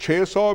$600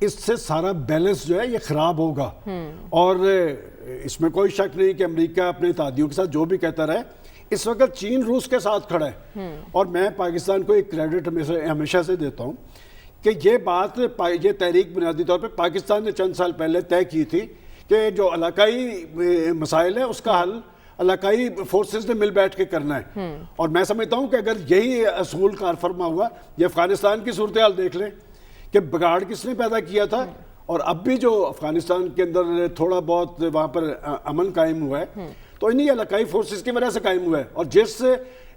اس سے سارا بیلنس جو ہے یہ خراب ہوگا. اور اس میں کوئی شک نہیں کہ امریکہ اپنے اتحادیوں کے ساتھ جو بھی کہتا رہے, اس وقت چین روس کے ساتھ کھڑا ہے. اور میں پاکستان کو ایک کریڈٹ ہمیشہ سے دیتا ہوں کہ یہ بات, یہ تحریک بنیادی طور پہ پاکستان نے چند سال پہلے طے کی تھی کہ جو علاقائی مسائل ہیں اس کا حل علاقائی فورسز نے مل بیٹھ کے کرنا ہے. اور میں سمجھتا ہوں کہ اگر یہی اصول کار فرما ہوا, یہ افغانستان کی صورتحال دیکھ لیں کہ بگاڑ کس نے پیدا کیا تھا, اور اب بھی جو افغانستان کے اندر تھوڑا بہت وہاں پر امن قائم ہوا ہے تو انہی علاقائی فورسز کی وجہ سے قائم ہوا ہے. اور جس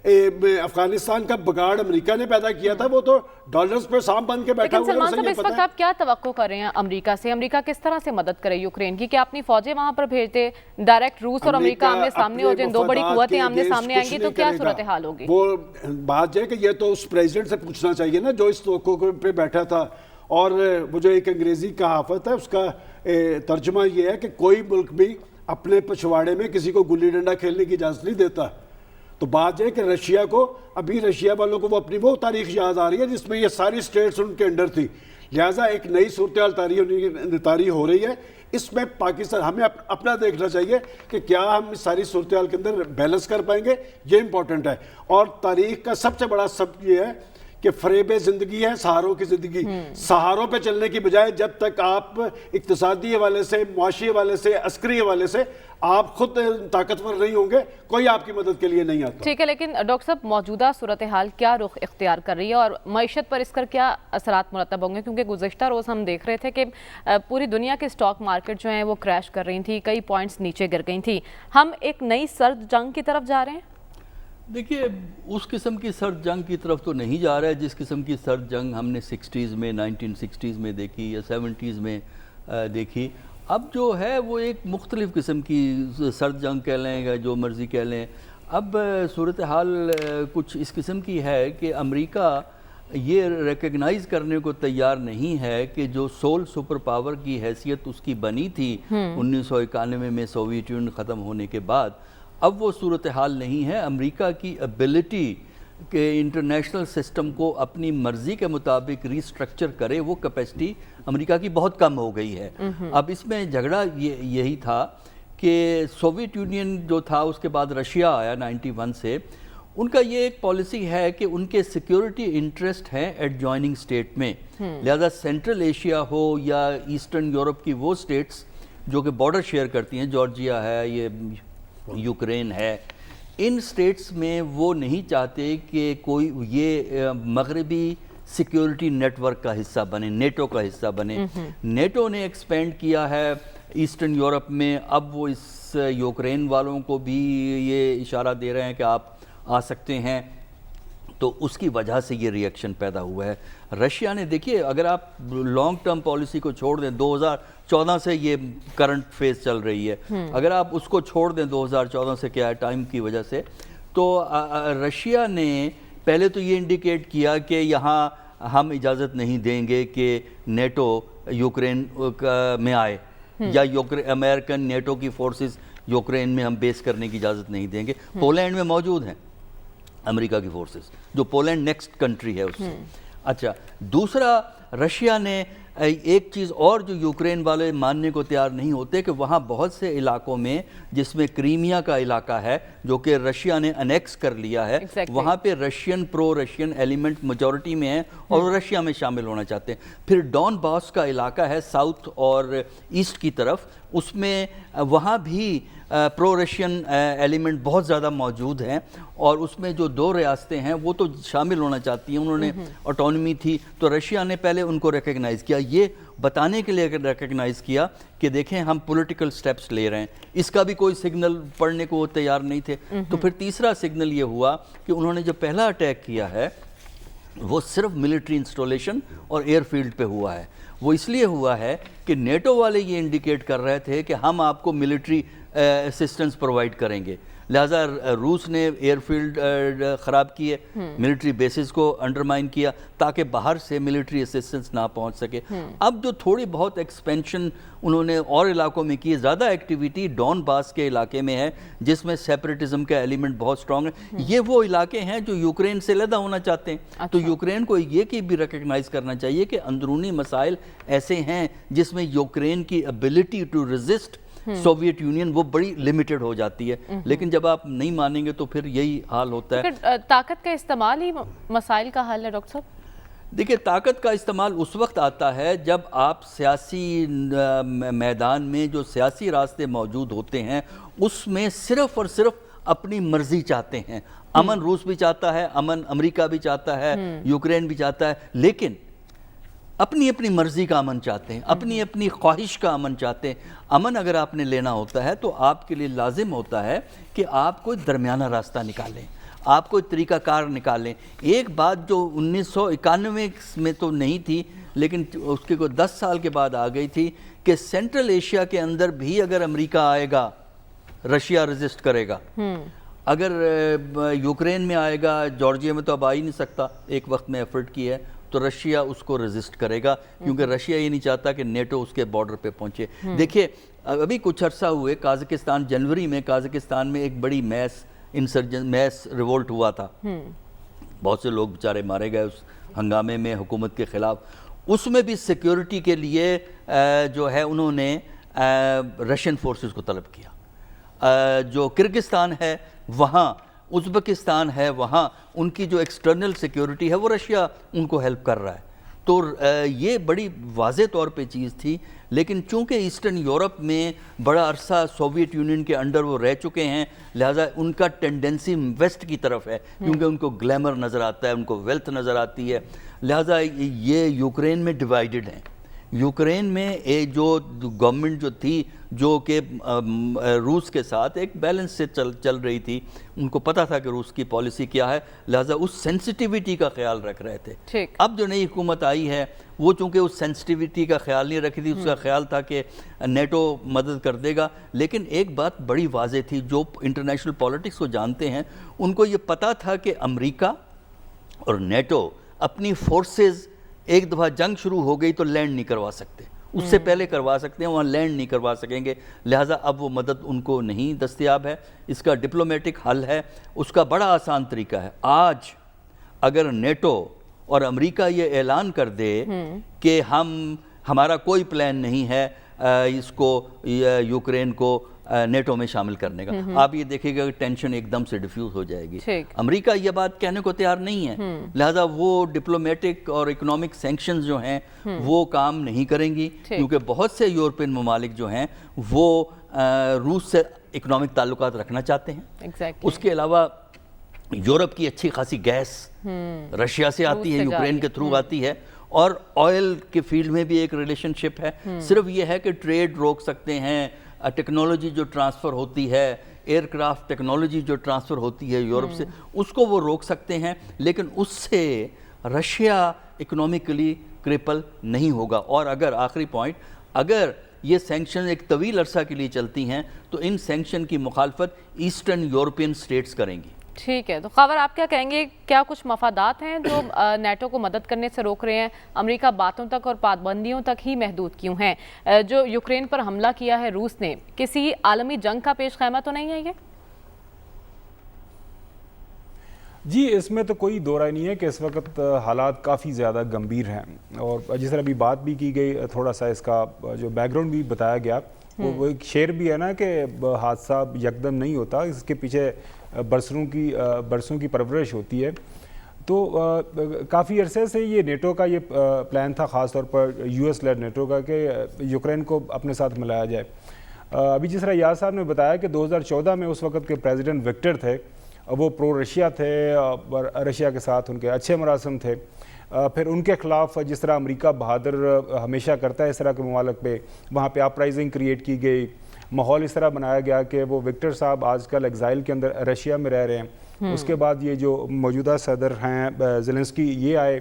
افغانستان کا بگاڑ امریکہ نے پیدا کیا تھا وہ تو ڈالرز پہ سام بن کے بیٹھا ہوا ہے. لیکن سلمان صاحب اس وقت آپ کیا توقع کر رہے ہیں امریکہ سے؟ امریکہ کس طرح سے مدد کرے یوکرین کی؟ کہ اپنی فوجیں وہاں پر بھیج دے, ڈائریکٹ روس اور امریکہ آمنے سامنے ہو جائیں, دو بڑی قوتیں آمنے سامنے آئیں گی تو کیا صورتحال ہوگی؟ وہ بات ہے کہ یہ تو اس پریزیڈنٹ سے پوچھنا چاہیے نا جو اس توقع پہ بیٹھا تھا. اور وہ جو ایک انگریزی کہاوت ہے اس کا ترجمہ یہ ہے کہ کوئی ملک بھی اپنے پچھواڑے میں کسی کو گلی ڈنڈا کھیلنے کی اجازت نہیں دیتا. تو بات یہ ہے کہ رشیا کو, ابھی رشیا والوں کو وہ اپنی وہ تاریخ یاد آ رہی ہے جس میں یہ ساری سٹیٹس ان کے انڈر تھی, لہٰذا ایک نئی صورتحال طاری ہو رہی ہے. اس میں پاکستان ہمیں اپنا دیکھنا چاہیے کہ کیا ہم اس ساری صورتحال کے اندر بیلنس کر پائیں گے, یہ امپورٹنٹ ہے. اور تاریخ کا سب سے بڑا سبق یہ ہے کہ فریب زندگی ہے سہاروں کی زندگی. سہاروں پہ چلنے کی بجائے جب تک آپ اقتصادی حوالے سے, معاشی حوالے سے, عسکری حوالے سے آپ خود طاقتور نہیں ہوں گے, کوئی آپ کی مدد کے لیے نہیں آتا. ٹھیک ہے, لیکن ڈاکٹر صاحب موجودہ صورتحال کیا رخ اختیار کر رہی ہے اور معیشت پر اس کا کیا اثرات مرتب ہوں گے؟ کیونکہ گزشتہ روز ہم دیکھ رہے تھے کہ پوری دنیا کے اسٹاک مارکیٹ جو ہیں وہ کریش کر رہی تھی, کئی پوائنٹس نیچے گر گئی تھی. ہم ایک نئی سرد جنگ کی طرف جا رہے ہیں؟ دیکھیے اس قسم کی سرد جنگ کی طرف تو نہیں جا رہا ہے جس قسم کی سرد جنگ ہم نے 60s میں 1960s میں دیکھی یا 70s میں دیکھی. اب جو ہے وہ ایک مختلف قسم کی سرد جنگ کہہ لیں یا جو مرضی کہہ لیں. اب صورتحال کچھ اس قسم کی ہے کہ امریکہ یہ ریکگنائز کرنے کو تیار نہیں ہے کہ جو سول سپر پاور کی حیثیت اس کی بنی تھی 1991 میں سوویت یونین ختم ہونے کے بعد, اب وہ صورتحال نہیں ہے. امریکہ کی ایبلٹی کہ انٹرنیشنل سسٹم کو اپنی مرضی کے مطابق ری سٹرکچر کرے, وہ کیپیسٹی امریکہ کی بہت کم ہو گئی ہے. اب اس میں جھگڑا یہی تھا کہ سوویت یونین جو تھا اس کے بعد رشیا آیا 91 سے, ان کا یہ ایک پالیسی ہے کہ ان کے سیکیورٹی انٹرسٹ ہیں ایڈجوائننگ سٹیٹ میں, لہذا سینٹرل ایشیا ہو یا ایسٹرن یورپ کی وہ سٹیٹس جو کہ بارڈر شیئر کرتی ہیں, جارجیا ہے, یہ یوکرین ہے, ان سٹیٹس میں وہ نہیں چاہتے کہ کوئی یہ مغربی سیکیورٹی نیٹ ورک کا حصہ بنے, نیٹو کا حصہ بنے. نیٹو نے ایکسپینڈ کیا ہے ایسٹرن یورپ میں, اب وہ اس یوکرین والوں کو بھی یہ اشارہ دے رہے ہیں کہ آپ آ سکتے ہیں, تو اس کی وجہ سے یہ ری ایکشن پیدا ہوا ہے. رشیا نے دیکھیے اگر آپ لانگ ٹرم پالیسی کو چھوڑ دیں, 2014 سے یہ کرنٹ فیز چل رہی ہے, اگر آپ اس کو چھوڑ دیں 2014 سے کیا ہے ٹائم کی وجہ سے, تو رشیا نے پہلے تو یہ انڈیکیٹ کیا کہ یہاں ہم اجازت نہیں دیں گے کہ نیٹو یوکرین میں آئے, یا امریکن نیٹو کی فورسز یوکرین میں ہم بیس کرنے کی اجازت نہیں دیں گے. پولینڈ میں موجود ہیں امریکہ کی فورسز, جو پولینڈ نیکسٹ کنٹری ہے اس سے. اچھا, دوسرا رشیا نے ایک چیز اور جو یوکرین والے ماننے کو تیار نہیں ہوتے کہ وہاں بہت سے علاقوں میں, جس میں کریمیا کا علاقہ ہے جو کہ رشیا نے انیکس کر لیا ہے, وہاں پہ رشین پرو رشین ایلیمنٹ میجورٹی میں ہیں اور وہ رشیا میں شامل ہونا چاہتے ہیں. پھر ڈون باس کا علاقہ ہے ساؤتھ اور ایسٹ کی طرف, اس میں وہاں بھی پرو رشین ایلیمنٹ بہت زیادہ موجود ہیں, اور اس میں جو 2 ریاستیں ہیں وہ تو شامل ہونا چاہتی ہیں, انہوں نے آٹونومی تھی, تو رشیا نے پہلے ان کو ریکگنائز کیا, یہ بتانے کے لیے ریکگنائز کیا کہ دیکھیں ہم پولیٹیکل سٹیپس لے رہے ہیں. اس کا بھی کوئی سگنل پڑھنے کو وہ تیار نہیں تھے. تو پھر تیسرا سگنل یہ ہوا کہ انہوں نے جو پہلا اٹیک کیا ہے وہ صرف ملٹری انسٹالیشن اور ایئر فیلڈ پہ ہوا ہے. وہ اس لیے ہوا ہے کہ نیٹو والے یہ انڈیکیٹ کر رہے تھے کہ ہم آپ کو ملٹری اسسٹنس پرووائڈ کریں گے, لہٰذا روس نے ایئر فیلڈ خراب کیے، ملٹری بیسز کو انڈرمائن کیا تاکہ باہر سے ملٹری اسسٹنس نہ پہنچ سکے۔ اب جو تھوڑی بہت ایکسپینشن انہوں نے اور علاقوں میں کی، زیادہ ایکٹیویٹی ڈون باس کے علاقے میں ہے جس میں سیپریٹزم کا ایلیمنٹ بہت سٹرونگ ہے۔ یہ وہ علاقے ہیں جو یوکرین سے علیحدہ ہونا چاہتے ہیں، تو یوکرین کو یہ کہ بھی ریکگنائز کرنا چاہیے کہ اندرونی مسائل ایسے ہیں جس میں یوکرین کی ability to resist Soviet Union وہ بڑی لمیٹڈ ہو جاتی ہے، لیکن جب آپ نہیں مانیں گے تو پھر یہی حال ہوتا ہے۔ طاقت کا استعمال ہی مسائل کا حل ہے ڈاکٹر صاحب؟ دیکھیں، طاقت کا استعمال اس وقت آتا ہے جب آپ سیاسی میدان میں جو سیاسی راستے موجود ہوتے ہیں اس میں صرف اور صرف اپنی مرضی چاہتے ہیں۔ امن روس بھی چاہتا ہے، امن امریکہ بھی چاہتا ہے، یوکرین بھی چاہتا ہے، لیکن اپنی اپنی مرضی کا امن چاہتے ہیں، اپنی اپنی خواہش کا امن چاہتے ہیں۔ امن اگر آپ نے لینا ہوتا ہے تو آپ کے لیے لازم ہوتا ہے کہ آپ کوئی درمیانہ راستہ نکالیں، آپ کوئی طریقہ کار نکالیں۔ ایک بات جو 1991 میں تو نہیں تھی لیکن اس کے کوئی 10 سال کے بعد آ گئی تھی کہ سینٹرل ایشیا کے اندر بھی اگر امریکہ آئے گا رشیا ریزسٹ کرے گا، اگر یوکرین میں آئے گا، جارجیا میں تو اب آ ہی نہیں سکتا، ایک وقت میں ایفرٹ کی ہے، تو رشیا اس کو ریزسٹ کرے گا کیونکہ رشیا یہ نہیں چاہتا کہ نیٹو اس کے بارڈر پہ پہنچے۔ دیکھیے ابھی کچھ عرصہ ہوئے قازقستان، جنوری میں قازقستان میں ایک بڑی میس ریولٹ ہوا تھا، بہت سے لوگ بیچارے مارے گئے اس ہنگامے میں حکومت کے خلاف۔ اس میں بھی سیکیورٹی کے لیے جو ہے انہوں نے رشین فورسز کو طلب کیا۔ جو کرگستان ہے وہاں، ازبکستان ہے وہاں، ان کی جو ایکسٹرنل سیکیورٹی ہے وہ رشیا ان کو ہیلپ کر رہا ہے۔ تو یہ بڑی واضح طور پہ چیز تھی، لیکن چونکہ ایسٹرن یورپ میں بڑا عرصہ سوویت یونین کے انڈر وہ رہ چکے ہیں، لہٰذا ان کا ٹینڈنسی ویسٹ کی طرف ہے کیونکہ ان کو گلیمر نظر آتا ہے، ان کو ویلتھ نظر آتی ہے، لہٰذا یہ یوکرین میں ڈیوائیڈڈ ہیں۔ یوکرین میں جو گورنمنٹ جو تھی جو کہ روس کے ساتھ ایک بیلنس سے چل رہی تھی، ان کو پتہ تھا کہ روس کی پالیسی کیا ہے، لہٰذا اس سینسٹیویٹی کا خیال رکھ رہے تھے۔ اب جو نئی حکومت آئی ہے وہ چونکہ اس سینسٹیویٹی کا خیال نہیں رکھی تھی، اس کا خیال تھا کہ نیٹو مدد کر دے گا، لیکن ایک بات بڑی واضح تھی، جو انٹرنیشنل پالیٹکس کو جانتے ہیں ان کو یہ پتہ تھا کہ امریکہ اور نیٹو اپنی فورسز ایک دفعہ جنگ شروع ہو گئی تو لینڈ نہیں کروا سکتے، اس سے پہلے کروا سکتے ہیں، وہاں لینڈ نہیں کروا سکیں گے، لہٰذا اب وہ مدد ان کو نہیں دستیاب ہے۔ اس کا ڈپلومیٹک حل ہے، اس کا بڑا آسان طریقہ ہے۔ آج اگر نیٹو اور امریکہ یہ اعلان کر دے کہ ہمارا کوئی پلان نہیں ہے اس کو یوکرین کو نیٹو میں شامل کرنے کا، آپ یہ دیکھیں گا کہ ٹینشن ایک دم سے ڈیفیوز ہو جائے گی۔ امریکہ یہ بات کہنے کو تیار نہیں ہے، لہذا وہ ڈپلومیٹک اور اکنامک سینکشنز جو ہیں وہ کام نہیں کریں گی، کیونکہ بہت سے یورپین ممالک جو ہیں وہ روس سے اکنامک تعلقات رکھنا چاہتے ہیں۔ اس کے علاوہ یورپ کی اچھی خاصی گیس رشیا سے آتی ہے، یوکرین کے تھرو آتی ہے، اور آئل کے فیلڈ میں بھی ایک ریلیشن شپ ہے۔ صرف یہ ہے کہ ٹریڈ روک سکتے ہیں، ٹیکنالوجی جو ٹرانسفر ہوتی ہے، ایئر کرافٹ ٹیکنالوجی جو ٹرانسفر ہوتی ہے یورپ سے، اس کو وہ روک سکتے ہیں، لیکن اس سے رشیا اکنامکلی کریپل نہیں ہوگا۔ اور اگر آخری پوائنٹ، اگر یہ سینکشن ایک طویل عرصہ کے لیے چلتی ہیں تو ان سینکشن کی مخالفت ایسٹرن یورپین سٹیٹس کریں گی۔ ٹھیک ہے، تو خاور آپ کیا کہیں گے، کیا کچھ مفادات ہیں جو نیٹو کو مدد کرنے سے روک رہے ہیں؟ امریکہ باتوں تک اور پابندیوں تک ہی محدود کیوں ہیں؟ جو یوکرین پر حملہ کیا ہے روس نے، کسی عالمی جنگ کا پیش خیمہ تو نہیں ہے یہ؟ جی، اس میں تو کوئی دو رائے نہیں ہے کہ اس وقت حالات کافی زیادہ گمبھیر ہیں، اور جس طرح ابھی بات بھی کی گئی، تھوڑا سا اس کا جو بیک گراؤنڈ بھی بتایا گیا، وہ ایک شعر بھی ہے نا کہ حادثہ یکدم نہیں ہوتا، اس کے پیچھے برسوں کی پرورش ہوتی ہے۔ تو کافی عرصے سے یہ نیٹو کا یہ پلان تھا، خاص طور پر یو ایس لیڈ نیٹو کا، کہ یوکرین کو اپنے ساتھ ملایا جائے۔ ابھی جس طرح یاد صاحب نے بتایا کہ 2014 میں اس وقت کے پریزیڈنٹ وکٹر تھے، وہ پرو رشیا تھے، اور رشیا کے ساتھ ان کے اچھے مراسم تھے۔ پھر ان کے خلاف جس طرح امریکہ بہادر ہمیشہ کرتا ہے اس طرح کے ممالک پہ، وہاں پہ اپرائزنگ کریٹ کی گئی، ماحول اس طرح بنایا گیا کہ وہ وکٹر صاحب آج کل ایگزائل کے اندر رشیا میں رہ رہے ہیں۔ اس کے بعد یہ جو موجودہ صدر ہیں زیلنسکی، یہ آئے،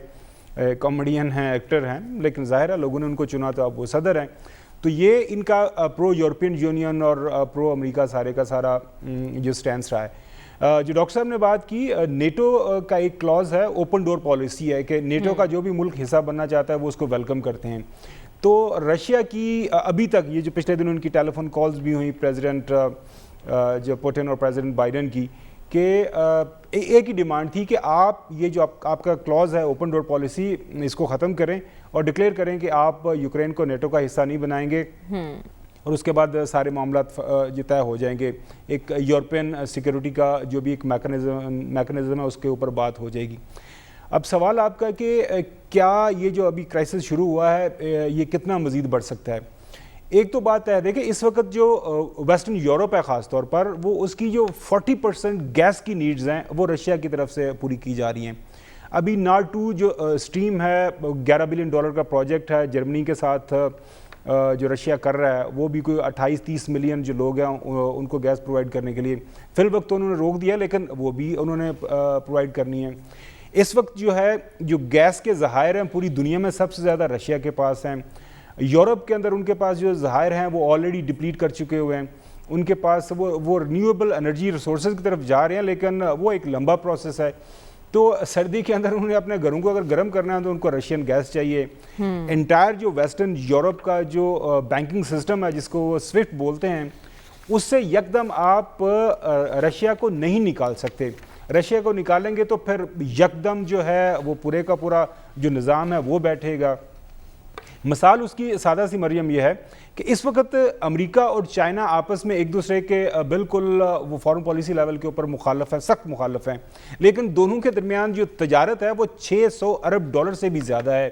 کامیڈین ہیں، ایکٹر ہیں، لیکن ظاہر ہے لوگوں نے ان کو چنا تو اب وہ صدر ہیں۔ تو یہ ان کا پرو یورپین یونین اور پرو امریکہ سارے کا سارا جو سٹینس رہا ہے. جو ڈاکٹر صاحب نے بات کی, نیٹو کا ایک کلاز ہے, اوپن ڈور پالیسی ہے کہ نیٹو کا جو بھی ملک حصہ بننا چاہتا ہے وہ اس کو ویلکم کرتے ہیں. تو رشیا کی ابھی تک یہ جو پچھلے دن ان کی ٹیلی فون کالز بھی ہوئی پریزیڈنٹ جو پوٹن اور پریزیڈنٹ بائیڈن کی, کہ ایک ہی ڈیمانڈ تھی کہ آپ یہ جو آپ کا کلاز ہے اوپن ڈور پالیسی, اس کو ختم کریں اور ڈکلیئر کریں کہ آپ یوکرین کو نیٹو کا حصہ نہیں بنائیں گے, اور اس کے بعد سارے معاملات جو طے ہو جائیں گے. ایک یورپین سیکورٹی کا جو بھی ایک میکنزم ہے اس کے اوپر بات ہو جائے گی. اب سوال آپ کا کہ کیا یہ جو ابھی کرائسس شروع ہوا ہے یہ کتنا مزید بڑھ سکتا ہے. ایک تو بات ہے, دیکھیں اس وقت جو ویسٹرن یورپ ہے خاص طور پر, وہ اس کی جو 40% گیس کی نیڈز ہیں وہ رشیا کی طرف سے پوری کی جا رہی ہیں. ابھی نارڈ 2 جو اسٹریم ہے $11 بلین کا پروجیکٹ ہے جرمنی کے ساتھ جو رشیا کر رہا ہے, وہ بھی کوئی 28-30 ملین جو لوگ ہیں ان کو گیس پرووائڈ کرنے کے لیے فی الوقت تو انہوں نے روک دیا, لیکن وہ بھی انہوں نے پرووائڈ کرنی ہے. اس وقت جو ہے جو گیس کے ذخائر ہیں پوری دنیا میں سب سے زیادہ رشیا کے پاس ہیں. یورپ کے اندر ان کے پاس جو ذخائر ہیں وہ آلریڈی ڈپلیٹ کر چکے ہوئے ہیں. ان کے پاس وہ رینیویبل انرجی ریسورسز کی طرف جا رہے ہیں, لیکن وہ ایک لمبا پروسیس ہے. تو سردی کے اندر انہوں نے اپنے گھروں کو اگر گرم کرنا ہے تو ان کو رشین گیس چاہیے. انٹائر جو ویسٹرن یورپ کا جو بینکنگ سسٹم ہے جس کو وہ سوئفٹ بولتے ہیں, اس سے یکدم آپ رشیا کو نہیں نکال سکتے. رشیا کو نکالیں گے تو پھر یکدم جو ہے وہ پورے کا پورا جو نظام ہے وہ بیٹھے گا. مثال اس کی سادہ سی مریم یہ ہے کہ اس وقت امریکہ اور چائنا آپس میں ایک دوسرے کے بالکل وہ فارن پالیسی لیول کے اوپر مخالف ہیں, سخت مخالف ہیں, لیکن دونوں کے درمیان جو تجارت ہے وہ $600 ارب سے بھی زیادہ ہے.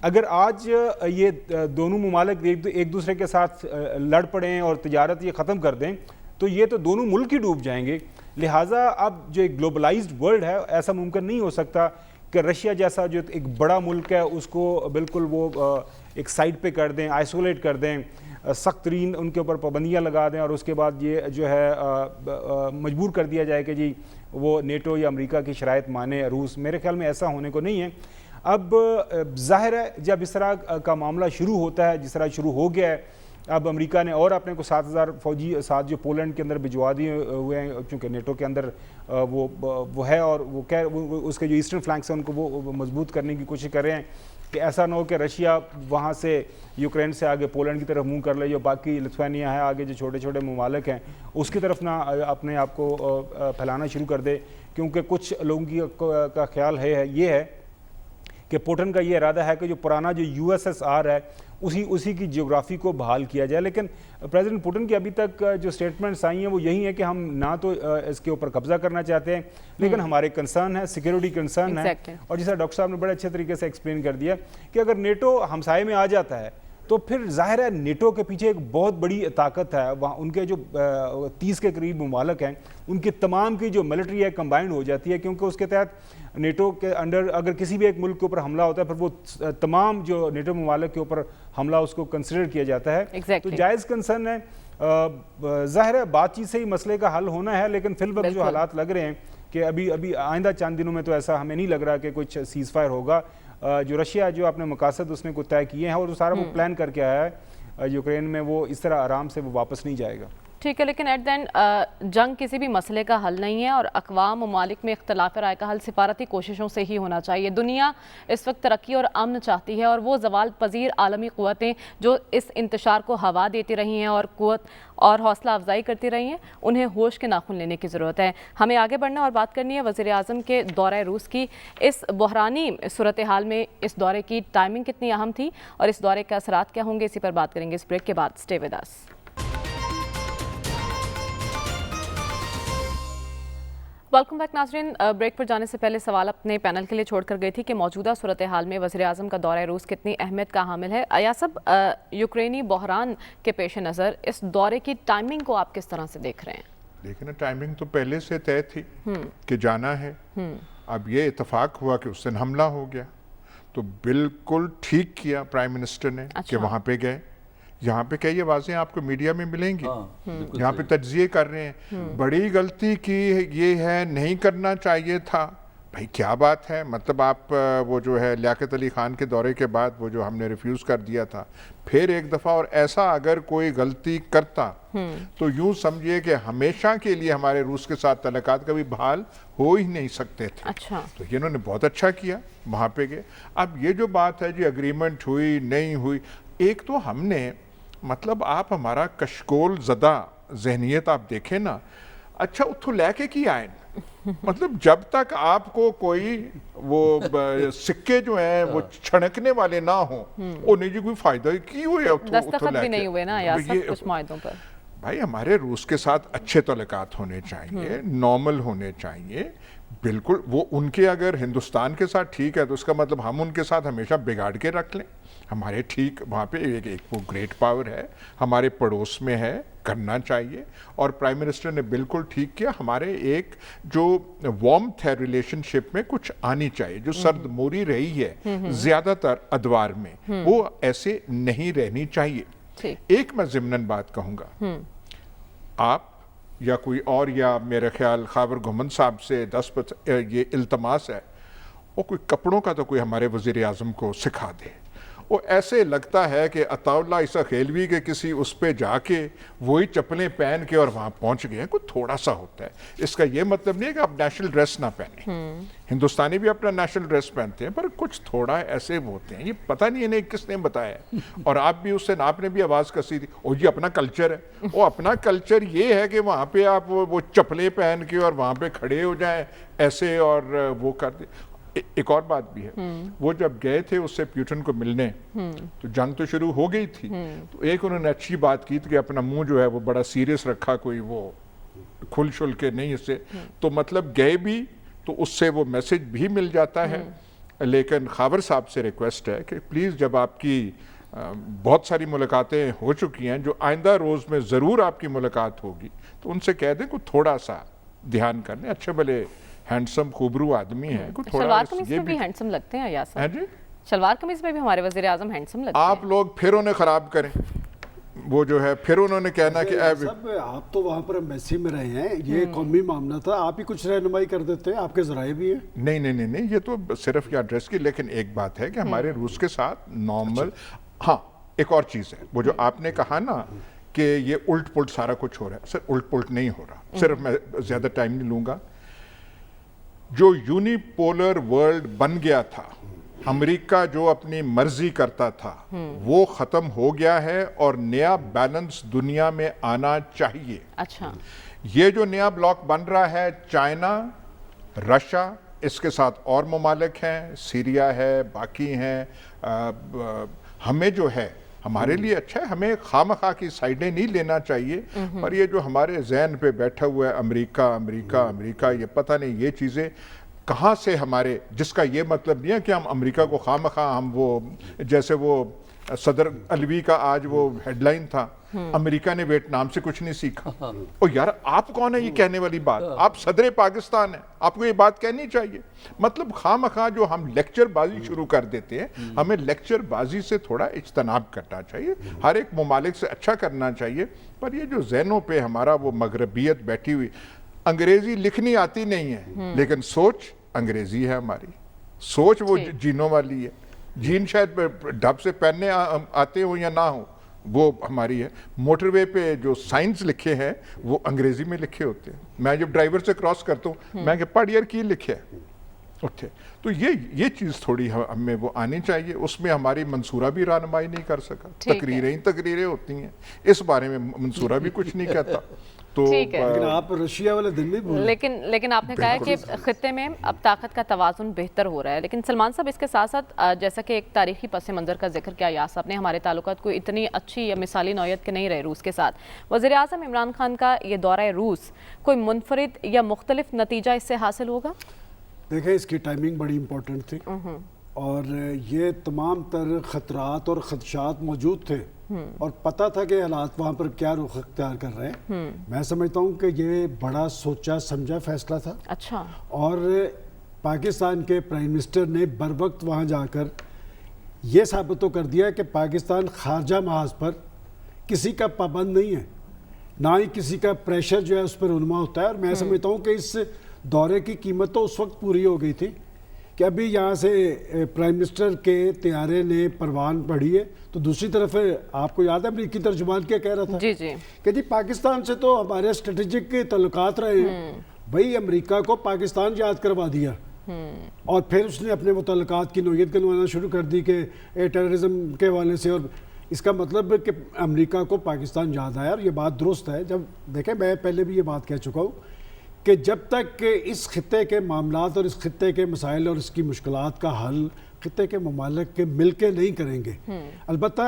اگر آج یہ دونوں ممالک ایک دوسرے کے ساتھ لڑ پڑیں اور تجارت یہ ختم کر دیں تو یہ تو دونوں ملک ہی ڈوب جائیں گے. لہٰذا اب جو ایک گلوبلائزڈ ورلڈ ہے ایسا ممکن نہیں ہو سکتا کہ رشیا جیسا جو ایک بڑا ملک ہے اس کو بالکل وہ ایک سائڈ پہ کر دیں, آئسولیٹ کر دیں, سخت ترین ان کے اوپر پابندیاں لگا دیں اور اس کے بعد یہ جو ہے مجبور کر دیا جائے کہ جی وہ نیٹو یا امریکہ کی شرائط مانے روس. میرے خیال میں ایسا ہونے کو نہیں ہے. اب ظاہر ہے جب اس طرح کا معاملہ شروع ہوتا ہے جس طرح شروع ہو گیا ہے, اب امریکہ نے اور اپنے کو 7,000 فوجی ساتھ جو پولینڈ کے اندر بھجوا دیے ہوئے ہیں, چونکہ نیٹو کے اندر وہ ہے, اور وہ اس کے جو ایسٹرن فلینکس ہیں ان کو وہ مضبوط کرنے کی کوشش کر رہے ہیں کہ ایسا نہ ہو کہ رشیا وہاں سے یوکرین سے آگے پولینڈ کی طرف منہ کر لے, جو باقی لتھوانیا ہے آگے جو چھوٹے چھوٹے ممالک ہیں اس کی طرف نہ اپنے آپ کو پھیلانا شروع کر دے. کیونکہ کچھ لوگوں کا خیال ہے یہ ہے کہ پوٹن کا یہ ارادہ ہے کہ جو پرانا جو USSR ہے اسی کی جیوگرافی کو بحال کیا جائے. لیکن پریزیڈنٹ پوٹن کی ابھی تک جو سٹیٹمنٹس آئی ہیں وہ یہی ہیں کہ ہم نہ تو اس کے اوپر قبضہ کرنا چاہتے ہیں, لیکن ہمارے کنسرن ہے, سیکیورٹی کنسرن ہے. اور جیسا ڈاکٹر صاحب نے بڑے اچھے طریقے سے ایکسپلین کر دیا کہ اگر نیٹو ہمسائے میں آ جاتا ہے تو پھر ظاہر ہے نیٹو کے پیچھے ایک بہت بڑی طاقت ہے. وہاں ان کے جو 30 کے قریب ممالک ہیں ان کی تمام کی جو ملٹری ہے کمبائنڈ ہو جاتی ہے, کیونکہ اس کے تحت نیٹو کے انڈر اگر کسی بھی ایک ملک کے اوپر حملہ ہوتا ہے پھر وہ تمام جو نیٹو ممالک کے اوپر حملہ اس کو کنسیڈر کیا جاتا ہے. تو جائز کنسرن ہے. ظاہر ہے بات چیت سے ہی مسئلے کا حل ہونا ہے, لیکن فی الوقت جو حالات لگ رہے ہیں کہ ابھی آئندہ چند دنوں میں تو ایسا ہمیں نہیں لگ رہا کہ کچھ سیز فائر ہوگا. جو رشیا جو اپنے مقاصد اس نے کو طے کیے ہیں اور سارا وہ پلان کر کے آیا ہے یوکرین میں, وہ اس طرح آرام سے وہ واپس نہیں جائے گا. ٹھیک ہے, لیکن ایٹ دین جنگ کسی بھی مسئلے کا حل نہیں ہے, اور اقوام ممالک میں اختلاف رائے کا حل سفارتی کوششوں سے ہی ہونا چاہیے. دنیا اس وقت ترقی اور امن چاہتی ہے, اور وہ زوال پذیر عالمی قوتیں جو اس انتشار کو ہوا دیتی رہی ہیں اور قوت اور حوصلہ افزائی کرتی رہی ہیں, انہیں ہوش کے ناخن لینے کی ضرورت ہے. ہمیں آگے بڑھنا اور بات کرنی ہے وزیر اعظم کے دورہ روس کی. اس بحرانی صورتحال میں اس دورے کی ٹائمنگ کتنی اہم تھی اور اس دورے کے اثرات کیا ہوں گے, اسی پر بات کریں گے اس بریک کے بعد. Stay with us. Welcome back ناظرین. بریک پر جانے سے پہلے سوال اپنے پینل کے لیے چھوڑ کر گئی تھی کہ موجودہ صورتحال میں وزیر اعظم کا دورہ روس کتنی اہمیت کا حامل ہے. ایاسب, یوکرینی بحران کے پیش نظر اس دورے کی ٹائمنگ کو آپ کس طرح سے دیکھ رہے ہیں؟ دیکھیں نا, ٹائمنگ تو پہلے سے طے تھی کہ جانا ہے. اب یہ اتفاق ہوا کہ اس دن حملہ ہو گیا, تو بالکل ٹھیک کیا پرائم منسٹر نے کہ وہاں پہ گئے. یہاں پہ کئی آوازیں آپ کو میڈیا میں ملیں گی, یہاں پہ تجزیے کر رہے ہیں. بڑی غلطی کی یہ ہے, نہیں کرنا چاہیے تھا. بھائی کیا بات ہے، مطلب آپ وہ جو ہے لیاقت علی خان کے دورے کے بعد وہ جو ہم نے ریفیوز کر دیا تھا، پھر ایک دفعہ اور ایسا اگر کوئی غلطی کرتا تو یوں سمجھیے کہ ہمیشہ کے لیے ہمارے روس کے ساتھ تعلقات کبھی بحال ہو ہی نہیں سکتے تھے۔ اچھا، تو یہ انہوں نے بہت اچھا کیا، وہاں پہ گئے۔ اب یہ جو بات ہے جی اگریمنٹ ہوئی نہیں ہوئی، ایک تو ہم نے مطلب آپ ہمارا کشکول زدہ ذہنیت آپ دیکھیں نا، اچھا اتھو لے کے کی آئیں، مطلب جب تک آپ کو کوئی وہ سکے جو ہیں وہ چھڑکنے والے نہ ہوں، وہ نہیں جی کوئی فائدہ کی ہوئے دستخط بھی نہیں ہوئے نا یا سب کچھ معاہدوں پر۔ بھائی ہمارے روس کے ساتھ اچھے تعلقات ہونے چاہیے، نارمل ہونے چاہیے، بالکل۔ وہ ان کے اگر ہندوستان کے ساتھ ٹھیک ہے تو اس کا مطلب ہم ان کے ساتھ ہمیشہ بگاڑ کے رکھ لیں۔ ہمارے ٹھیک وہاں پہ ایک وہ گریٹ پاور ہے، ہمارے پڑوس میں ہے، کرنا چاہیے۔ اور پرائم منسٹر نے بالکل ٹھیک کیا، ہمارے ایک جو وارمتھ ہے ریلیشن شپ میں کچھ آنی چاہیے، جو سرد موری رہی ہے زیادہ تر ادوار میں، وہ ایسے نہیں رہنی چاہیے۔ ایک میں ضمناً بات کہوں گا، آپ یا کوئی اور یا میرے خیال خاور گھمن صاحب سے یہ التماس ہے، وہ کوئی کپڑوں کا تو کوئی ہمارے وزیر اعظم کو سکھا دے۔ وہ ایسے لگتا ہے کہ عطا اللہ عیسیٰ خیلوی کے کسی اس پہ جا کے وہی چپلیں پہن کے اور وہاں پہنچ گئے ہیں، کوئی تھوڑا سا ہوتا ہے۔ اس کا یہ مطلب نہیں ہے کہ آپ نیشنل ڈریس نہ پہنیں، ہندوستانی بھی اپنا نیشنل ڈریس پہنتے ہیں، پر کچھ تھوڑا ایسے ہوتے ہیں، یہ پتہ نہیں انہیں کس نے بتایا ہے۔ اور آپ بھی اس سے آپ نے بھی آواز کسی تھی، او جی اپنا کلچر ہے۔ وہ اپنا کلچر یہ ہے کہ وہاں پہ آپ وہ چپلیں پہن کے اور وہاں پہ کھڑے ہو جائیں ایسے اور وہ کر دیں۔ ایک اور بات بھی ہے، وہ جب گئے تھے اس سے پیوٹن کو ملنے تو جنگ تو شروع ہو گئی تھی، تو ایک انہوں نے اچھی بات کی تھی کہ اپنا منہ جو ہے وہ بڑا سیریس رکھا، کوئی وہ کھل شل کے نہیں اس سے، تو مطلب گئے بھی تو اس سے وہ میسج بھی مل جاتا ہے۔ لیکن خاور صاحب سے ریکویسٹ ہے کہ پلیز جب آپ کی بہت ساری ملاقاتیں ہو چکی ہیں، جو آئندہ روز میں ضرور آپ کی ملاقات ہوگی، تو ان سے کہہ دیں کہ تھوڑا سا دھیان کر لیں، اچھے بھلے ہینڈسم خوبرو آدمی ہے، شلوار قمیص میں بھی ہینڈسم لگتے ہیں یاسر، شلوار قمیص میں بھی ہمارے وزیر اعظم ہینڈسم لگتے ہیں۔ آپ لوگ پھر انہیں خراب کریں، وہ جو ہے پھر انہوں نے کہنا کہ آپ تو وہاں پر ایمبیسی میں رہے ہیں، یہ قومی معاملہ تھا، آپ ہی کچھ رہنمائی کر دیتے ہیں، آپ کے ذرائع بھی ہیں۔ نہیں، یہ تو صرف یہ ایڈریس کی، لیکن ایک بات ہے کہ ہمارے روس کے ساتھ نارمل، ہاں ایک اور چیز ہے، وہ جو آپ نے کہا نا کہ یہ الٹ پلٹ سارا کچھ ہو رہا ہے، سر الٹ پلٹ نہیں ہو رہا، صرف میں زیادہ ٹائم نہیں لوں گا۔ جو یونی پولر ورلڈ بن گیا تھا، امریکہ جو اپنی مرضی کرتا تھا، وہ ختم ہو گیا ہے اور نیا بیلنس دنیا میں آنا چاہیے۔ اچھا، یہ جو نیا بلاک بن رہا ہے، چائنا، رشیا، اس کے ساتھ اور ممالک ہیں، سیریا ہے، باقی ہیں، ہمیں جو ہے ہمارے لیے اچھا ہے، ہمیں خواہ کی سائیڈیں نہیں لینا چاہیے، پر یہ جو ہمارے ذہن پہ بیٹھا ہوا ہے امریکہ، یہ پتہ نہیں یہ چیزیں کہاں سے ہمارے، جس کا یہ مطلب نہیں ہے کہ ہم امریکہ کو خواہ ہم وہ جیسے وہ صدر علوی کا آج وہ ہیڈ لائن تھا، امریکہ نے ویتنام سے کچھ نہیں سیکھا۔ او یار آپ کون ہے یہ کہنے والی بات؟ آپ صدر پاکستان ہیں، آپ کو یہ بات کہنی چاہیے۔ مطلب خواہ جو ہم لیکچر بازی شروع کر دیتے ہیں، ہمیں لیکچر بازی سے تھوڑا اجتناب کرنا چاہیے، ہر ایک ممالک سے اچھا کرنا چاہیے۔ پر یہ جو ذہنوں پہ ہمارا وہ مغربیت بیٹھی ہوئی، انگریزی لکھنی آتی نہیں ہے لیکن سوچ انگریزی ہے، ہماری سوچ وہ جینوں والی ہے۔ جین شاید ڈھب سے پہننے آتے ہوں یا نہ ہوں، وہ ہماری ہے۔ موٹر وے پہ جو سائنس لکھے ہیں وہ انگریزی میں لکھے ہوتے ہیں۔ میں جب ڈرائیور سے کراس کرتا ہوں میں کہ پڑھ یار کی لکھے اٹھے، تو یہ چیز تھوڑی ہمیں وہ آنی چاہیے۔ اس میں ہماری منصورہ بھی رہنمائی نہیں کر سکا، تقریریں ہوتی ہیں، اس بارے میں منصورہ بھی کچھ نہیں کہتا۔ لیکن آپ رشیا والے دن نہیں بھولے، لیکن آپ نے کہا ہے کہ خطے میں اب طاقت کا توازن بہتر ہو رہا ہے، لیکن سلمان صاحب اس کے ساتھ ساتھ جیسا کہ ایک تاریخی پس منظر کا ذکر کیا یاس صاحب نے، ہمارے تعلقات کوئی اتنی اچھی یا مثالی نوعیت کے نہیں رہے روس کے ساتھ۔ وزیر اعظم عمران خان کا یہ دورہ روس کوئی منفرد یا مختلف نتیجہ اس سے حاصل ہوگا؟ دیکھیں اس کی ٹائمنگ بڑی امپورٹنٹ تھی، اور یہ تمام تر خطرات اور خدشات موجود تھے، اور پتہ تھا کہ حالات وہاں پر کیا رخ اختیار کر رہے ہیں۔ میں سمجھتا ہوں کہ یہ بڑا سوچا سمجھا فیصلہ تھا، اچھا، اور پاکستان کے پرائم منسٹر نے بر وقت وہاں جا کر یہ ثابت تو کر دیا کہ پاکستان خارجہ محاذ پر کسی کا پابند نہیں ہے، نہ ہی کسی کا پریشر جو ہے اس پر رونما ہوتا ہے۔ اور میں سمجھتا ہوں کہ اس دورے کی قیمت تو اس وقت پوری ہو گئی تھی کہ ابھی یہاں سے پرائم منسٹر کے طیارے نے پروان پڑھی ہے، تو دوسری طرف آپ کو یاد ہے امریکی ترجمان کیا کہہ رہا تھا جی جی کہ جی پاکستان سے تو ہمارے اسٹریٹجک تعلقات رہے ہیں، بھائی امریکہ کو پاکستان یاد کروا دیا، اور پھر اس نے اپنے متعلقات کی نوعیت گنوانا شروع کر دی کہ ٹیررزم کے حوالے سے، اور اس کا مطلب کہ امریکہ کو پاکستان یاد آیا. اور یہ بات درست ہے. جب دیکھیں میں پہلے بھی یہ بات کہہ چکا ہوں کہ جب تک کہ اس خطے کے معاملات اور اس خطے کے مسائل اور اس کی مشکلات کا حل خطے کے ممالک کے مل کے نہیں کریں گے. البتہ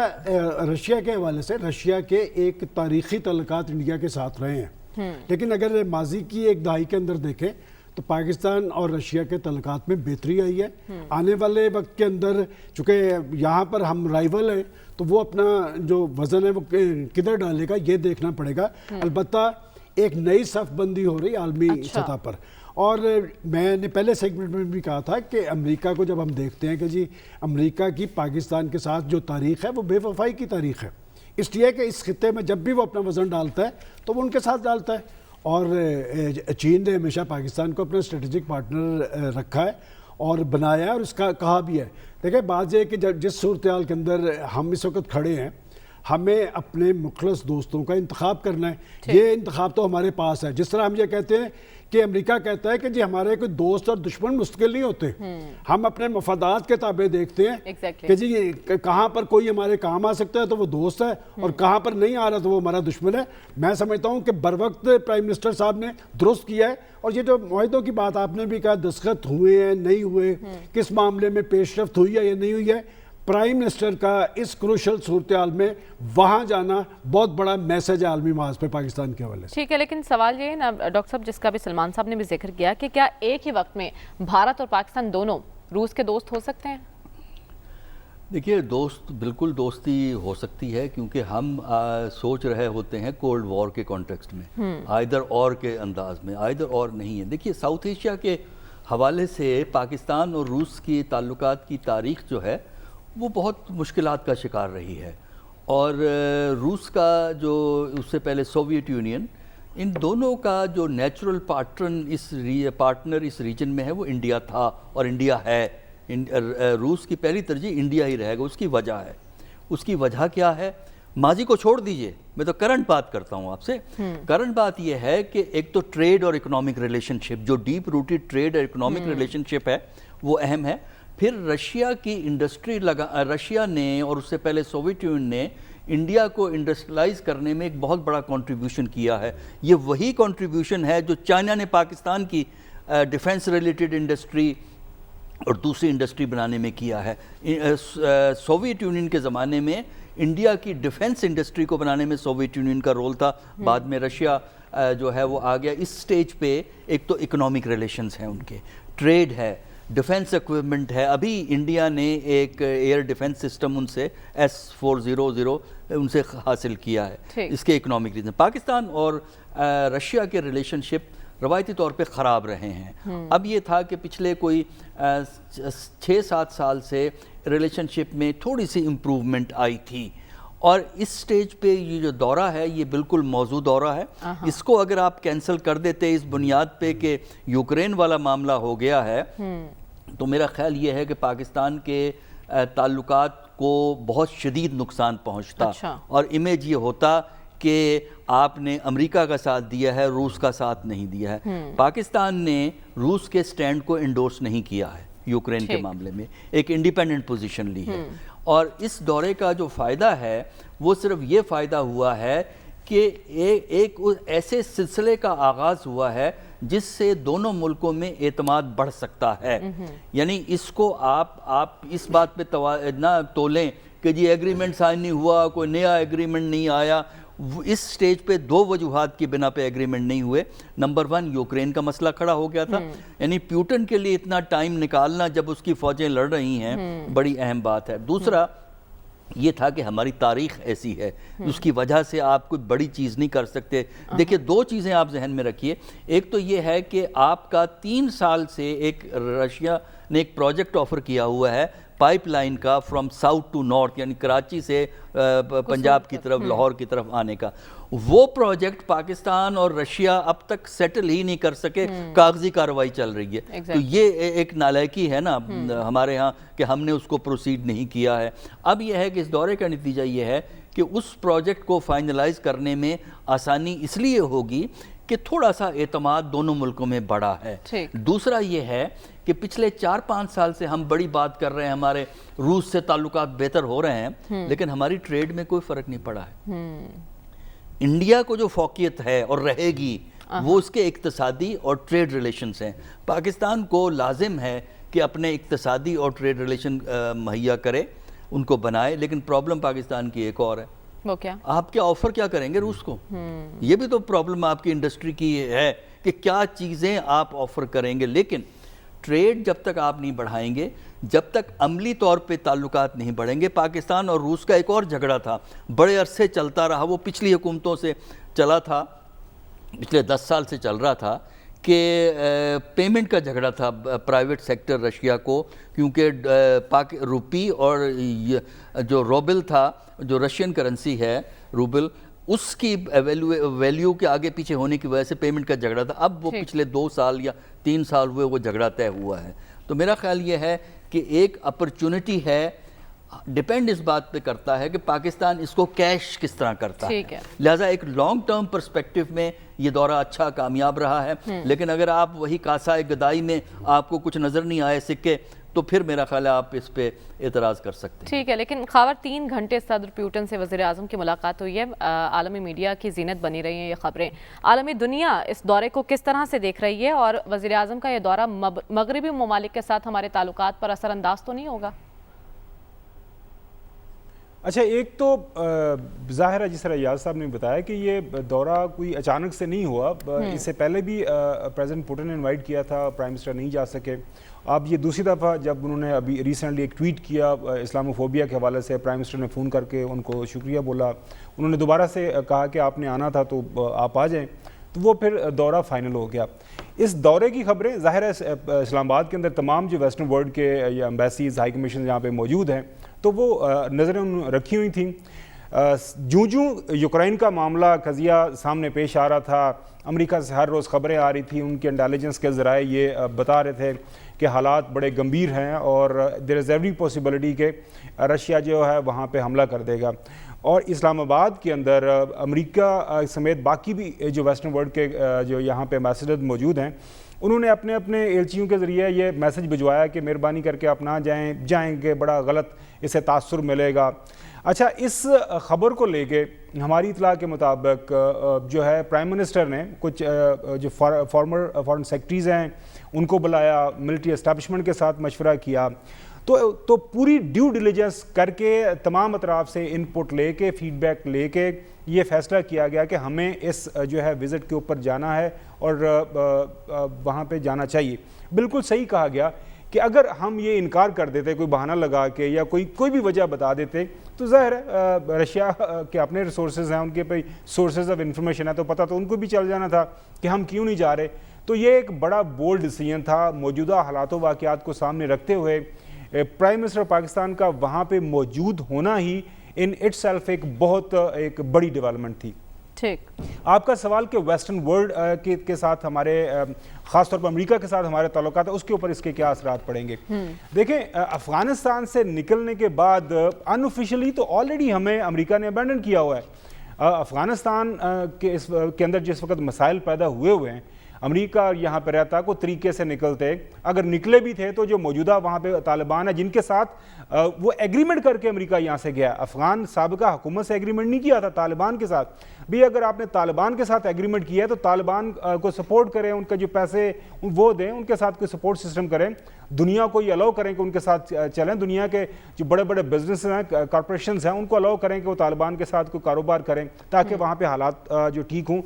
رشیا کے حوالے سے رشیا کے ایک تاریخی تعلقات انڈیا کے ساتھ رہے ہیں، لیکن اگر ماضی کی ایک دہائی کے اندر دیکھیں تو پاکستان اور رشیا کے تعلقات میں بہتری آئی ہے. آنے والے وقت کے اندر چونکہ یہاں پر ہم رائیول ہیں تو وہ اپنا جو وزن ہے وہ کدھر ڈالے گا یہ دیکھنا پڑے گا. البتہ ایک نئی صف بندی ہو رہی عالمی سطح پر. اور میں نے پہلے سیگمنٹ میں بھی کہا تھا کہ امریکہ کو جب ہم دیکھتے ہیں کہ جی امریکہ کی پاکستان کے ساتھ جو تاریخ ہے وہ بے وفائی کی تاریخ ہے، اس لیے کہ اس خطے میں جب بھی وہ اپنا وزن ڈالتا ہے تو وہ ان کے ساتھ ڈالتا ہے. اور چین نے ہمیشہ پاکستان کو اپنا اسٹریٹجک پارٹنر رکھا ہے اور بنایا ہے، اور اس کا کہا بھی ہے. دیکھیں بات یہ ہے کہ جس صورتحال کے اندر ہم اس وقت کھڑے ہیں ہمیں اپنے مخلص دوستوں کا انتخاب کرنا ہے. یہ انتخاب تو ہمارے پاس ہے. جس طرح ہم یہ کہتے ہیں کہ امریکہ کہتا ہے کہ جی ہمارے کوئی دوست اور دشمن مستقل نہیں ہوتے، ہم اپنے مفادات کے تابع دیکھتے ہیں کہ جی کہاں پر کوئی ہمارے کام آ سکتا ہے تو وہ دوست ہے، اور کہاں پر نہیں آ رہا تو وہ ہمارا دشمن ہے. میں سمجھتا ہوں کہ بروقت پرائم منسٹر صاحب نے درست کیا ہے. اور یہ جو معاہدوں کی بات آپ نے بھی کہا دستخط ہوئے ہیں نہیں ہوئے، کس معاملے میں پیش رفت ہوئی ہے یا نہیں ہوئی ہے، پرائم منسٹر کا اس کروشل صورتحال میں وہاں جانا بہت بڑا میسج ہے عالمی محاذ پہ پاکستان کے حوالے سے. ٹھیک ہے، لیکن سوال یہ ہے نا ڈاکٹر صاحب جس کا بھی سلمان صاحب نے بھی ذکر کیا کہ کیا ایک ہی وقت میں بھارت اور پاکستان دونوں روس کے دوست ہو سکتے ہیں؟ دیکھیے دوست بالکل دوستی ہو سکتی ہے، کیونکہ ہم سوچ رہے ہوتے ہیں کولڈ وار کے کانٹیکسٹ میں، آئدر اور کے انداز میں، آئدر اور نہیں ہے. دیکھیے ساؤتھ ایشیا کے حوالے سے پاکستان اور روس کی تعلقات کی تاریخ جو ہے وہ بہت مشکلات کا شکار رہی ہے. اور روس کا جو اس سے پہلے سوویت یونین، ان دونوں کا جو نیچرل پارٹنر اس ریجن میں ہے وہ انڈیا تھا اور انڈیا ہے. روس کی پہلی ترجیح انڈیا ہی رہے گا. اس کی وجہ ہے، اس کی وجہ کیا ہے؟ ماضی کو چھوڑ دیجئے، میں تو کرنٹ بات کرتا ہوں آپ سے. کرنٹ بات یہ ہے کہ ایک تو ٹریڈ اور اکنامک ریلیشن شپ، جو ڈیپ روٹڈ ٹریڈ اور اکنامک ریلیشن شپ ہے وہ اہم ہے. پھر رشیا کی انڈسٹری رشیا نے اور اس سے پہلے سوویت یونین نے انڈیا کو انڈسٹریلائز کرنے میں ایک بہت بڑا کنٹریبیوشن کیا ہے. یہ وہی کنٹریبیوشن ہے جو چائنا نے پاکستان کی ڈیفنس ریلیٹڈ انڈسٹری اور دوسری انڈسٹری بنانے میں کیا ہے. سوویت یونین کے زمانے میں انڈیا کی ڈیفنس انڈسٹری کو بنانے میں سوویت یونین کا رول تھا. بعد میں رشیا جو ہے وہ آ گیا. اس سٹیج پہ ایک تو اکنامک ریلیشنز ہیں ان کے، ٹریڈ ہے، ڈیفنس ایکوپمنٹ ہے. ابھی انڈیا نے ایک ایئر ڈیفنس سسٹم ان سے S-400 ان سے حاصل کیا ہے. اس کے اکنامک ریزن. پاکستان اور رشیا کے ریلیشن شپ روایتی طور پہ خراب رہے ہیں. اب یہ تھا کہ پچھلے کوئی 6-7 سال سے ریلیشن شپ میں تھوڑی سی امپروومنٹ آئی تھی. اور اس سٹیج پہ یہ جو دورہ ہے یہ بالکل موضوع دورہ ہے. اس کو اگر آپ کینسل کر دیتے اس بنیاد پہ کہ یوکرین والا معاملہ ہو گیا ہے تو میرا خیال یہ ہے کہ پاکستان کے تعلقات کو بہت شدید نقصان پہنچتا. اور امیج یہ ہوتا کہ آپ نے امریکہ کا ساتھ دیا ہے، روس کا ساتھ نہیں دیا ہے. پاکستان نے روس کے سٹینڈ کو انڈورس نہیں کیا ہے یوکرین کے معاملے میں، ایک انڈیپینڈنٹ پوزیشن لی ہے. اور اس دورے کا جو فائدہ ہے وہ صرف یہ فائدہ ہوا ہے کہ ایک ایسے سلسلے کا آغاز ہوا ہے جس سے دونوں ملکوں میں اعتماد بڑھ سکتا ہے. یعنی اس کو آپ اس بات پہ نہ تولیں کہ جی ایگریمنٹ سائن نہیں ہوا، کوئی نیا ایگریمنٹ نہیں آیا. اس سٹیج پہ 2 وجوہات کی بنا پہ ایگریمنٹ نہیں ہوئے. نمبر 1 یوکرین کا مسئلہ کھڑا ہو گیا تھا. یعنی پیوٹن کے لیے اتنا ٹائم نکالنا جب اس کی فوجیں لڑ رہی ہیں بڑی اہم بات ہے. دوسرا یہ تھا کہ ہماری تاریخ ایسی ہے، اس کی وجہ سے آپ کوئی بڑی چیز نہیں کر سکتے. دیکھیے 2 چیزیں آپ ذہن میں رکھیے. ایک تو یہ ہے کہ آپ کا 3 سال سے ایک نے ایک پروجیکٹ آفر کیا ہوا ہے پائپ لائن کا فرام ساؤتھ ٹو نارتھ، یعنی کراچی سے پنجاب کی طرف، لاہور کی طرف آنے کا. وہ پروجیکٹ پاکستان اور رشیا اب تک سیٹل ہی نہیں کر سکے، کاغذی کارروائی چل رہی ہے. تو یہ ایک نالائکی ہے نا ہمارے ہاں کہ ہم نے اس کو پروسیڈ نہیں کیا ہے. اب یہ ہے کہ اس دورے کا نتیجہ یہ ہے کہ اس پروجیکٹ کو فائنلائز کرنے میں آسانی اس لیے ہوگی کہ تھوڑا سا اعتماد دونوں ملکوں میں بڑا ہے. دوسرا یہ ہے کہ پچھلے 4-5 سال سے ہم بڑی بات کر رہے ہیں، ہمارے روس سے تعلقات بہتر ہو رہے ہیں، لیکن ہماری ٹریڈ میں کوئی فرق نہیں پڑا ہے. انڈیا کو جو فوقیت ہے اور رہے گی وہ اس کے اقتصادی اور ٹریڈ ریلیشنز ہیں. پاکستان کو لازم ہے کہ اپنے اقتصادی اور ٹریڈ ریلیشن مہیا کرے، ان کو بنائے. لیکن پرابلم پاکستان کی ایک اور ہے، وہ کیا؟ آپ کیا آفر کیا کریں گے روس کو؟ یہ بھی تو پرابلم آپ کی انڈسٹری کی ہے کہ کیا چیزیں آپ آفر کریں گے. لیکن ٹریڈ جب تک آپ نہیں بڑھائیں گے، جب تک عملی طور پہ تعلقات نہیں بڑھیں گے. پاکستان اور روس کا ایک اور جھگڑا تھا، بڑے عرصے چلتا رہا، وہ پچھلی حکومتوں سے چلا تھا، پچھلے 10 سال سے چل رہا تھا کہ پیمنٹ کا جھگڑا تھا پرائیویٹ سیکٹر رشیا کو، کیونکہ روپی اور جو روبل تھا، جو رشین کرنسی ہے روبل، اس کی ویلیو کے آگے پیچھے ہونے کی وجہ سے پیمنٹ کا جھگڑا تھا. اب وہ پچھلے 2 سال یا 3 سال ہوئے وہ جھگڑا طے ہوا ہے. تو میرا خیال یہ ہے کہ ایک اپرچونٹی ہے، ڈیپینڈ اس بات پہ کرتا ہے کہ پاکستان اس کو کیش کس طرح کرتا ہے. لہٰذا ایک لانگ ٹرم پرسپیکٹو میں یہ دورہ اچھا کامیاب رہا ہے. لیکن اگر آپ وہی کاسائے گدائی میں آپ کو کچھ نظر نہیں آئے سکے تو پھر میرا خیال ہے آپ اس پہ اعتراض کر سکتے ہیں. ٹھیک ہے، لیکن خاور 3 گھنٹے صدر پیوٹن سے وزیر اعظم کی ملاقات ہوئی ہے. عالمی میڈیا کی زینت بنی رہی ہیں یہ خبریں. عالمی دنیا اس دورے کو کس طرح سے دیکھ رہی ہے، اور وزیر اعظم کا یہ دورہ مغربی ممالک کے ساتھ ہمارے تعلقات پر اثر انداز تو نہیں ہوگا؟ اچھا، ایک تو ظاہر ہے جس طرح ایاز صاحب نے بتایا کہ یہ دورہ کوئی اچانک سے نہیں ہوا. اس سے پہلے بھی پریزیڈنٹ پوٹن نے انوائٹ کیا تھا، پرائم منسٹر نہیں جا سکے. اب یہ دوسری دفعہ جب انہوں نے ابھی ریسنٹلی ایک ٹویٹ کیا اسلاموفوبیا کے حوالے سے، پرائم منسٹر نے فون کر کے ان کو شکریہ بولا. انہوں نے دوبارہ سے کہا کہ آپ نے آنا تھا تو آپ آ جائیں، تو وہ پھر دورہ فائنل ہو گیا. اس دورے کی خبریں ظاہر ہے اسلام آباد کے اندر تمام جو ویسٹرن ورلڈ کے یا ایمبیسیز، ہائی کمیشن یہاں پہ موجود ہیں، تو وہ نظریں رکھی ہوئی تھیں. جوں یوکرائن کا معاملہ قضیہ سامنے پیش آ رہا تھا، امریکہ سے ہر روز خبریں آ رہی تھیں، ان کے انٹیلیجنس کے ذرائع یہ بتا رہے تھے کہ حالات بڑے گمبھیر ہیں اور دیر از ایوری پاسبلٹی کہ رشیا جو ہے وہاں پہ حملہ کر دے گا. اور اسلام آباد کے اندر امریکہ سمیت باقی بھی جو ویسٹرن ورلڈ کے جو یہاں پہ ایمبیسڈر موجود ہیں، انہوں نے اپنے اپنے ایلچیوں کے ذریعے یہ میسج بھجوایا کہ مہربانی کر کے آپ نہ جائیں گے، بڑا غلط اس سے تاثر ملے گا. اچھا، اس خبر کو لے کے ہماری اطلاع کے مطابق جو ہے پرائم منسٹر نے کچھ جو فارمر فارن سیکرٹریز ہیں ان کو بلایا، ملٹری اسٹیبلشمنٹ کے ساتھ مشورہ کیا، تو پوری ڈیو ڈیلیجنس کر کے تمام اطراف سے ان پٹ لے کے، فیڈ بیک لے کے یہ فیصلہ کیا گیا کہ ہمیں اس جو ہے وزٹ کے اوپر جانا ہے اور وہاں پہ جانا چاہیے. بالکل صحیح کہا گیا کہ اگر ہم یہ انکار کر دیتے، کوئی بہانہ لگا کے یا کوئی بھی وجہ بتا دیتے، تو ظاہر ہے رشیا کے اپنے ریسورسز ہیں، ان کے پہ سورسز آف انفارمیشن ہے، تو پتہ تو ان کو بھی چل جانا تھا کہ ہم کیوں نہیں جا رہے. تو یہ ایک بڑا بولڈ ڈیسیژن تھا موجودہ حالات و واقعات کو سامنے رکھتے ہوئے. پرائم منسٹر پاکستان کا وہاں پہ موجود ہونا ہی ان اٹ سیلف ایک بڑی ڈیولپمنٹ تھی. ٹھیک، آپ کا سوال کہ ویسٹرن ورلڈ کے ساتھ ہمارے خاص طور پر امریکہ کے ساتھ ہمارے تعلقات ہیں، اس کے اوپر اس کے کیا اثرات پڑیں گے. دیکھیں، افغانستان سے نکلنے کے بعد ان آفیشلی تو آلریڈی ہمیں امریکہ نے ابینڈن کیا ہوا ہے. افغانستان کے اندر جس وقت مسائل پیدا ہوئے ہیں، امریکہ یہاں پہ رہتا کو طریقے سے نکلتے، اگر نکلے بھی تھے تو جو موجودہ وہاں پہ طالبان ہیں جن کے ساتھ وہ ایگریمنٹ کر کے امریکہ یہاں سے گیا. افغان سابقہ حکومت سے ایگریمنٹ نہیں کیا تھا، طالبان کے ساتھ بھی. اگر آپ نے طالبان کے ساتھ ایگریمنٹ کیا ہے تو طالبان کو سپورٹ کریں، ان کا جو پیسے وہ دیں، ان کے ساتھ کوئی سپورٹ سسٹم کریں، دنیا کو یہ الاؤ کریں کہ ان کے ساتھ چلیں. دنیا کے جو بڑے بڑے بزنس ہیں، کارپوریشنز ہیں، ان کو الاؤ کریں کہ وہ طالبان کے ساتھ کوئی کاروبار کریں تاکہ وہاں پہ حالات جو ٹھیک ہوں.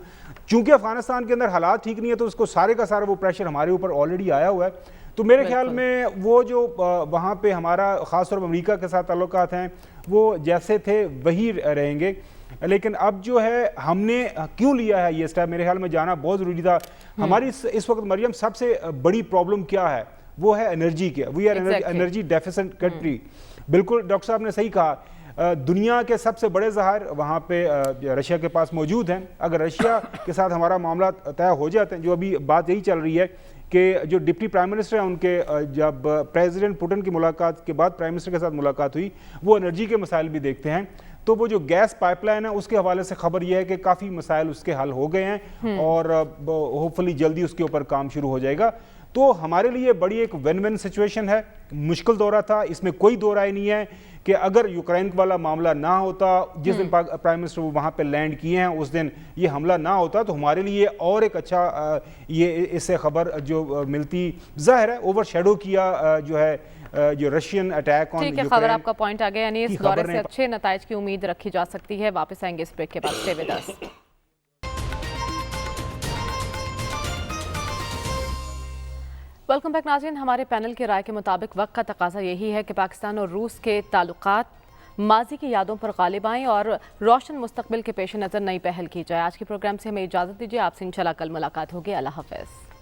چونکہ افغانستان کے اندر حالات ٹھیک نہیں ہے تو اس کو سارے کا سارا وہ پریشر ہمارے اوپر آلریڈی آیا ہوا ہے. تو میرے خیال میں وہ جو وہاں پہ ہمارا خاص طور پر امریکہ کے ساتھ تعلقات ہیں وہ جیسے تھے وہی رہیں گے. لیکن اب جو ہے ہم نے کیوں لیا ہے یہ اسٹیپ، میرے خیال میں جانا بہت ضروری تھا. ہماری اس وقت مریم سب سے بڑی پرابلم کیا ہے؟ وہ ہے انرجی کے. We are energy deficient country. بالکل ڈاکٹر صاحب نے صحیح کہا. دنیا کے سب سے بڑے ذخائر وہاں پہ رشیا کے پاس موجود ہیں. اگر رشیا کے ساتھ ہمارا معاملہ طے ہو جاتے ہیں, جو ابھی بات یہی چل رہی ہے کہ جو ڈپٹی پرائم منسٹر ہیں ان کے جب پریزیڈنٹ پوٹن کی ملاقات کے بعد پرائم منسٹر کے ساتھ ملاقات ہوئی, وہ انرجی کے مسائل بھی دیکھتے ہیں. تو وہ جو گیس پائپ لائن ہے اس کے حوالے سے خبر یہ ہے کہ کافی مسائل اس کے حل ہو گئے ہیں اور ہوپ فلی جلدی اس کے اوپر کام شروع ہو جائے گا. تو ہمارے لیے بڑی ایک ون ون سچویشن ہے. مشکل دورہ تھا, اس میں کوئی دو رائے نہیں ہے کہ اگر یوکرائن والا معاملہ نہ ہوتا, جس دن پرائم منسٹر وہاں پہ لینڈ کیے ہیں اس دن یہ حملہ نہ ہوتا, تو ہمارے لیے اور ایک اچھا یہ اس سے خبر جو ملتی. ظاہر ہے اوور شیڈو کیا جو ہے جو رشین اٹیک آن یوکرین. خبر آپ کا پوائنٹ آ گیا, یعنی اس دورے سے اچھے نتائج کی امید رکھی جا سکتی ہے. واپس آئیں گے اس بریک کے بعد. Stay with us. Welcome back ناظرین. ہمارے پینل کی رائے کے مطابق وقت کا تقاضا یہی ہے کہ پاکستان اور روس کے تعلقات ماضی کی یادوں پر غالب آئیں اور روشن مستقبل کے پیش نظر نئی پہل کی جائے. آج کے پروگرام سے ہمیں اجازت دیجیے. آپ سے انشاءاللہ کل ملاقات ہوگی. اللہ حافظ.